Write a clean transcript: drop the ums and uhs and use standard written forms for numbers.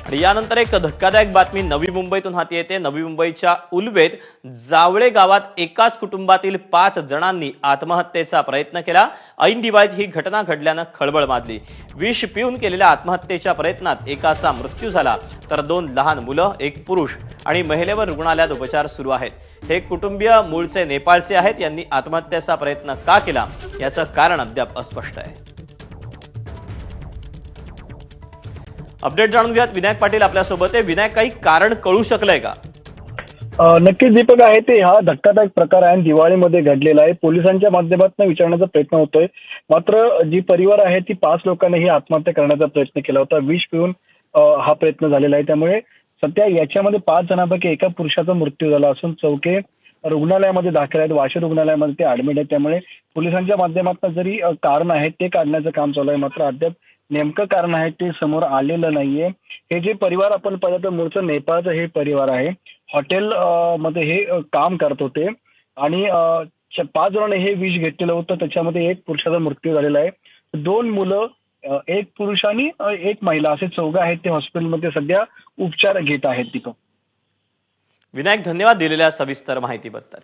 आणि यानंतर एक धक्कादायक बातमी नवी मुंबईतून हाती येते। नवी मुंबईच्या उल्वेत जावळे गावात एकाच कुटुंबातील 5 जणांनी आत्महत्येचा प्रयत्न केला। ऐन दिवाळीत ही घटना घडल्यानं खळबळ माजली। विष पिऊन केलेल्या आत्महत्येच्या प्रयत्नात एकाचा मृत्यू झाला, तर 2 लहान मुलं, एक पुरुष आणि महिलेवर रुग्णालयात उपचार सुरू आहेत। हे कुटुंबीय मूळचे नेपाळचे आहेत। यांनी आत्महत्येचा प्रयत्न का केला याचं कारण अद्याप अस्पष्ट आहे। अपडेट जाणून घ्यात विनायक पाटील आपल्यासोबत आहे। विनायक, काही कारण कळू शकलंय का? नक्कीच दीपक आहे ते हा धक्कादायक प्रकार आहे, दिवाळीमध्ये घडलेला आहे। पोलिसांच्या माध्यमातून विचारण्याचा प्रयत्न होतोय, मात्र जी परिवार आहे ती 5 लोकांनी ही आत्महत्या करण्याचा प्रयत्न केला होता। विष पिऊन हा प्रयत्न झालेला आहे। त्यामुळे सध्या याच्यामध्ये 5 जणांपैकी एका पुरुषाचा मृत्यू झाला असून चौघे रुग्णालयामध्ये दाखल आहेत। वाशी रुग्णालयामध्ये ते ऍडमिट आहेत। त्यामुळे पोलिसांच्या माध्यमातून जरी कारण आहे ते काढण्याचं काम चालू आहे, मात्र अद्याप नेमकं कारण आहे ते समोर आलेलं नाहीये। हे जे परिवार आपण पाहिलं तर मूळचं नेपाळचं हे परिवार आहे। हॉटेल मध्ये हे काम करत होते आणि 5 जणांनी हे विष घेतलेलं होतं। त्याच्यामध्ये एक पुरुषाचा मृत्यू झालेला आहे, 2 मुलं, एक पुरुष आणि एक महिला असे चौघे आहेत ते हॉस्पिटलमध्ये सध्या उपचार घेत आहेत। दीपक, विनायक, धन्यवाद दिलेल्या सविस्तर माहितीबद्दल।